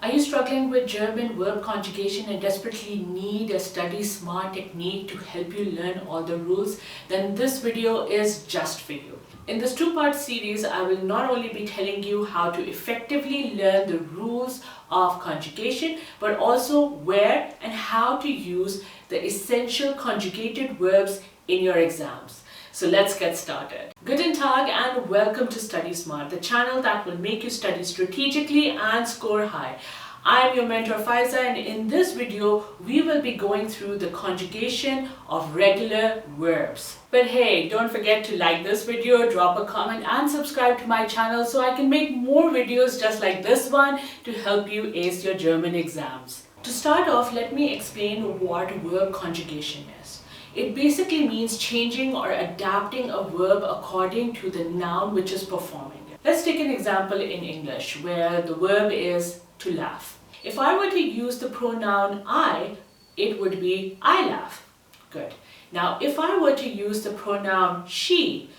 Are you struggling with German verb conjugation and desperately need a StudySmart technique to help you learn all the rules? Then this video is just for you. In this two-part series, I will not only be telling you how to effectively learn the rules of conjugation, but also where and how to use the essential conjugated verbs in your exams. So let's get started. Guten Tag and welcome to StudySmart, the channel that will make you study strategically and score high. I'm your mentor Faiza, and in this video we will be going through the conjugation of regular verbs. But hey, don't forget to like this video, drop a comment and subscribe to my channel so I can make more videos just like this one to help you ace your German exams. To start off, let me explain what verb conjugation is. It basically means changing or adapting a verb according to the noun which is performing it. Let's take an example in English where the verb is to laugh. If I were to use the pronoun I, it would be I laugh. Good. Now, if I were to use the pronoun she,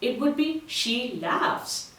it would be she laughs.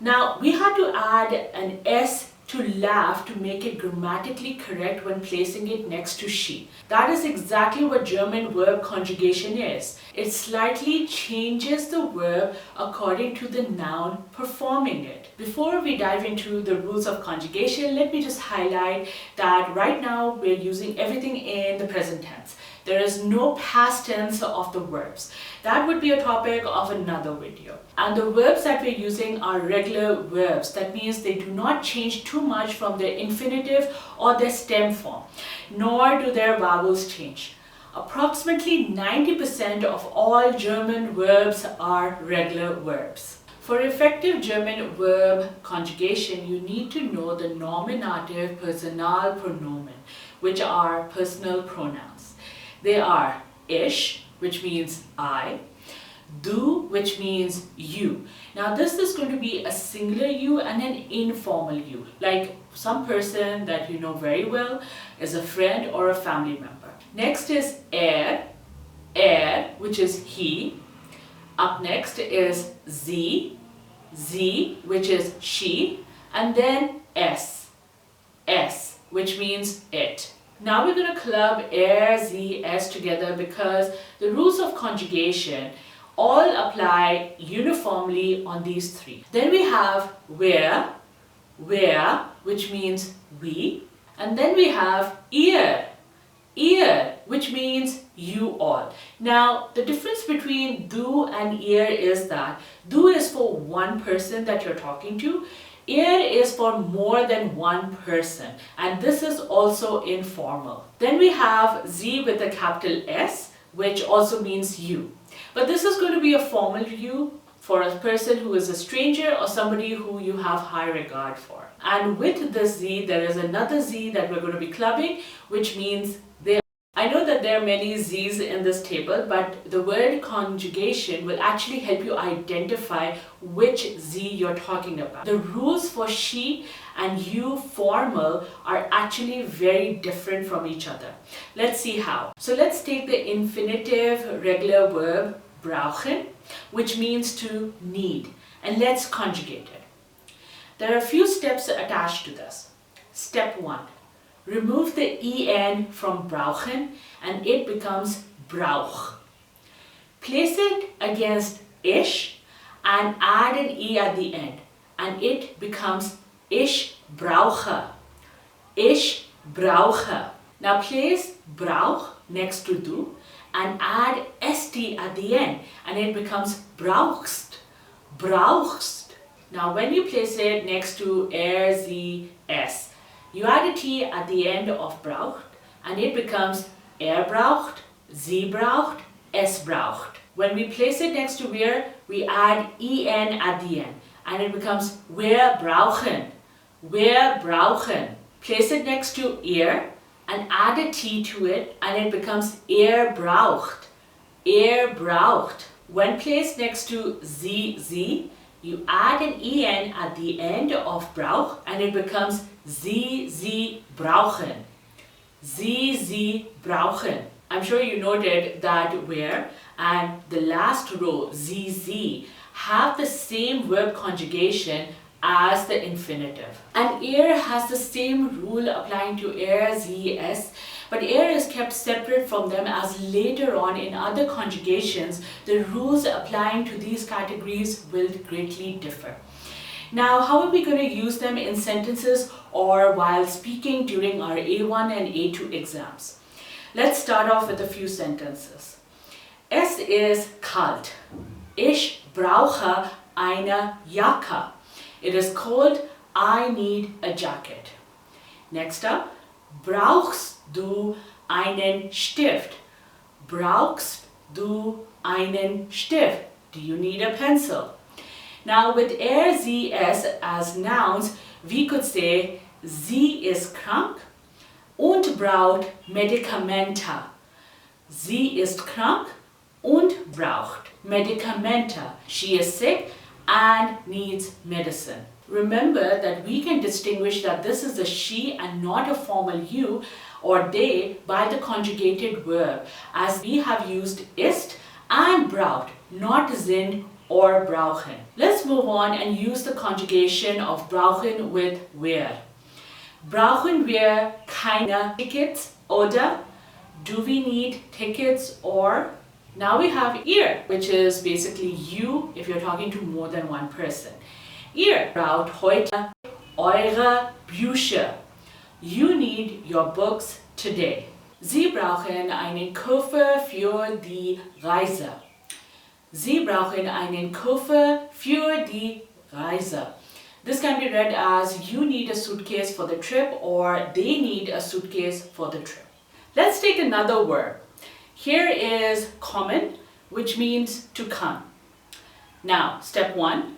Now, we had to add an S to laugh to make it grammatically correct when placing it next to she. That is exactly what German verb conjugation is. It slightly changes the verb according to the noun performing it. Before we dive into the rules of conjugation, let me just highlight that right now we're using everything in the present tense. There is no past tense of the verbs. That would be a topic of another video. And the verbs that we're using are regular verbs. That means they do not change too much from their infinitive or their stem form, nor do their vowels change. Approximately 90% of all German verbs are regular verbs. For effective German verb conjugation, you need to know the nominative Personalpronomen, which are personal pronouns. They are ich, which means I, du, which means you. Now this is going to be a singular you and an informal you, like some person that you know very well is a friend or a family member. Next is which is he. Up next is sie, which is she, and then s, which means it. Now we're going to club sie, s together because the rules of conjugation all apply uniformly on these three. Then we have where, which means we, and then we have ihr, which means you all. Now the difference between du and ihr is that du is for one person that you're talking to, ihr is for more than one person, and this is also informal. Then we have sie with a capital S, which also means you. But this is going to be a formal you for a person who is a stranger or somebody who you have high regard for. And with this sie, there is another sie that we're going to be clubbing, which means they. I know that there are many z's in this table, but the word conjugation will actually help you identify which z you're talking about. The rules for she and you formal are actually very different from each other. Let's see how. So let's take the infinitive regular verb brauchen, which means to need, and let's conjugate it. There are a few steps attached to this. Step 1. Remove the en from brauchen and it becomes brauch. Place it against ich and add an e at the end and it becomes ich brauche. Ich brauche. Now place brauch next to du and add st at the end and it becomes brauchst. Brauchst. Now when you place it next to sie, s, you add a t at the end of braucht and it becomes braucht, sie braucht, es braucht. When we place it next to where, we add en at the end and it becomes wir brauchen, wir brauchen. Place it next to ihr and add a t to it and it becomes braucht, braucht. When placed next to sie, you add an en at the end of brauch and it becomes sie brauchen. Sie brauchen. I'm sure you noted that where and the last row, sie have the same verb conjugation as the infinitive. And er has the same rule applying to er, sie, es, but er is kept separate from them as later on in other conjugations, the rules applying to these categories will greatly differ. Now, how are we going to use them in sentences or while speaking during our A1 and A2 exams? Let's start off with a few sentences. Es ist kalt. Ich brauche eine Jacke. It is cold. I need a jacket. Next up, brauchst du einen Stift? Brauchst du einen Stift? Do you need a pencil? Now with er, sie, es as nouns, we could say sie ist krank und braucht Medikamente. Sie ist krank und braucht Medikamente. She is sick and needs medicine. Remember that we can distinguish that this is a she and not a formal you or they by the conjugated verb, as we have used ist and braucht, not sind or brauchen. Let's move on and use the conjugation of brauchen with where. Brauchen wir keine Tickets oder? Do we need tickets or? Now we have ihr, which is basically you if you're talking to more than one person. Ihr braucht heute eure Bücher. You need your books today. Sie brauchen einen Koffer für die Reise. Sie brauchen einen Koffer für die Reise. This can be read as you need a suitcase for the trip or they need a suitcase for the trip. Let's take another word. Here is kommen, which means to come. Now, step 1.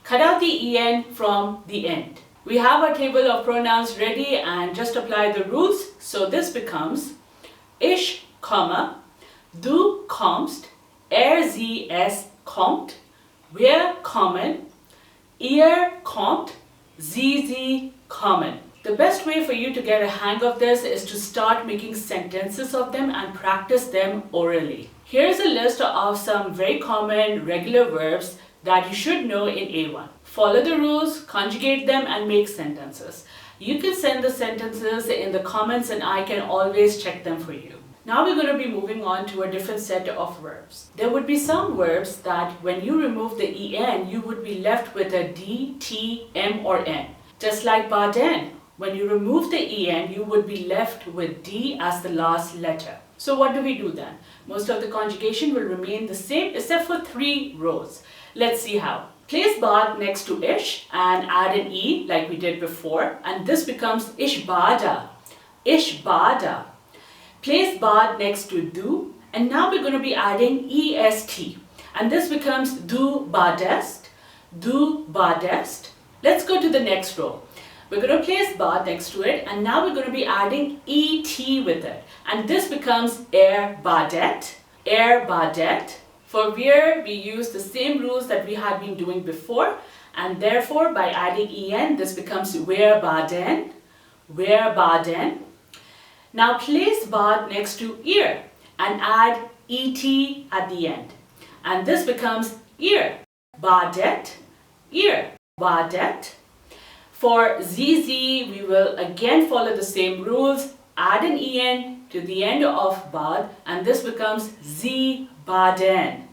Cut out the en from the end. We have our table of pronouns ready and just apply the rules. So this becomes ich komme, du kommst, sie, es kommt, wir kommen, ihr kommt, sie kommen. The best way for you to get a hang of this is to start making sentences of them and practice them orally. Here's a list of some very common regular verbs that you should know in A1. Follow the rules, conjugate them and make sentences. You can send the sentences in the comments and I can always check them for you. Now we're going to be moving on to a different set of verbs. There would be some verbs that when you remove the en, you would be left with a d, t, m or n. Just like baden, when you remove the en, you would be left with d as the last letter. So what do we do then? Most of the conjugation will remain the same except for 3 rows. Let's see how. Place bad next to ish and add an e like we did before, and this becomes ich bade. Ich bade. Place bad next to do, and now we're going to be adding est, and this becomes du badest. Du badest. Let's go to the next row. We're going to place bad next to it, and now we're going to be adding et with it, and this becomes badet. Badet. For where we use the same rules that we had been doing before, and therefore by adding en, this becomes where baden. Baden. Now place bad next to ear and add et at the end, and this becomes ear. Badet. Ear. Badet. For zz, we will again follow the same rules, add an en to the end of bad, and this becomes z baden.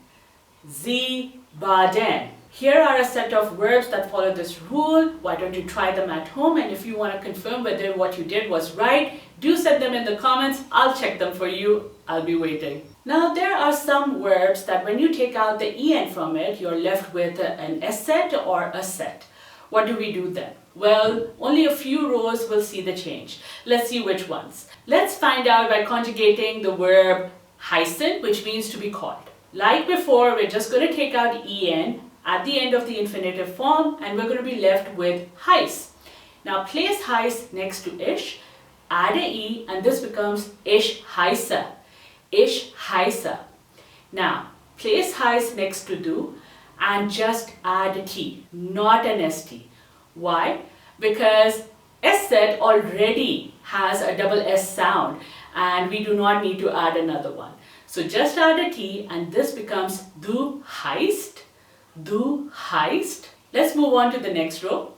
Z baden. Here are a set of verbs that follow this rule. Why don't you try them at home, and if you want to confirm whether what you did was right, do send them in the comments. I'll check them for you. I'll be waiting. Now there are some verbs that when you take out the en from it, you're left with an s set or a set. What do we do then? Well, only a few rows will see the change. Let's see which ones. Let's find out by conjugating the verb heißen, which means to be called. Like before, we're just going to take out en at the end of the infinitive form, and we're going to be left with heiß. Now place heiß next to ish, add a e, and this becomes ich heiße. Ich heiße. Now place heiß next to do and just add a t, not an st. Why? Because s set already has a double s sound and we do not need to add another one. So just add a t and this becomes du heißt. Du heißt. Let's move on to the next row.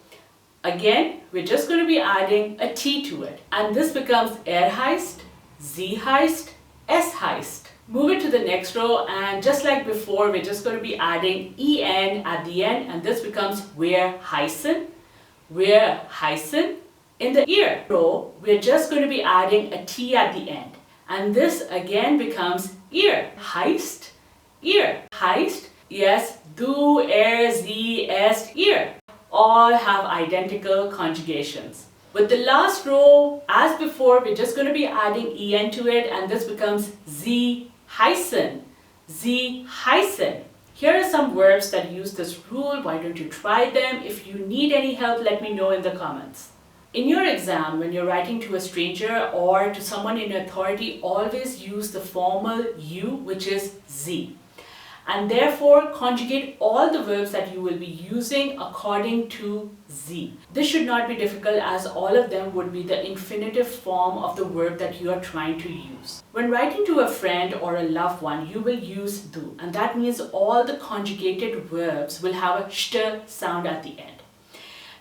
Again, we're just going to be adding a T to it. And this becomes heißt, sie heißt, es heißt. Move it to the next row, and just like before, we're just going to be adding en at the end, and this becomes wir heißen, wir heißen. In the ear row, we're just going to be adding a T at the end, and this again becomes ear. Heißt, ear. Heißt, yes, du, sie, est, ear. All have identical conjugations. With the last row, as before, we're just going to be adding en to it, and this becomes sie heißen, sie heißen. Here are some verbs that use this rule. Why don't you try them? If you need any help, let me know in the comments. In your exam, when you're writing to a stranger or to someone in authority, always use the formal you, which is sie. And therefore conjugate all the verbs that you will be using according to sie. This should not be difficult, as all of them would be the infinitive form of the verb that you are trying to use. When writing to a friend or a loved one, you will use du, and that means all the conjugated verbs will have a st sound at the end.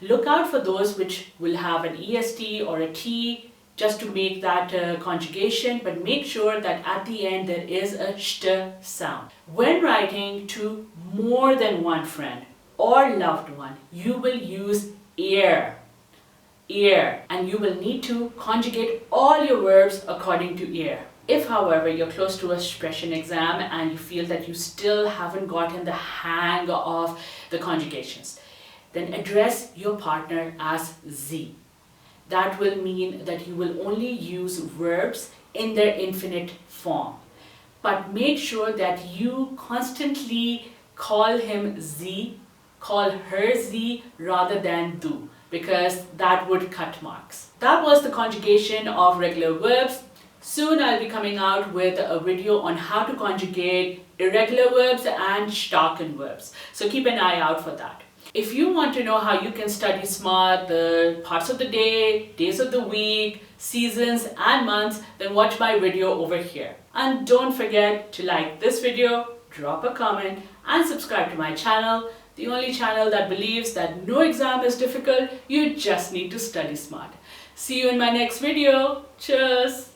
Look out for those which will have an est or a t just to make that conjugation, but make sure that at the end there is a st sound. When writing to more than one friend or loved one, you will use ear, and you will need to conjugate all your verbs according to ear. If, however, you're close to a Sprechen exam and you feel that you still haven't gotten the hang of the conjugations, then address your partner as sie. That will mean that you will only use verbs in their infinite form. But make sure that you constantly call him sie, call her sie rather than du, because that would cut marks. That was the conjugation of regular verbs. Soon I'll be coming out with a video on how to conjugate irregular verbs and starken verbs. So keep an eye out for that. If you want to know how you can study smart the parts of the day, days of the week, seasons and months, then watch my video over here. And don't forget to like this video, drop a comment and subscribe to my channel, the only channel that believes that no exam is difficult, you just need to study smart. See you in my next video. Cheers!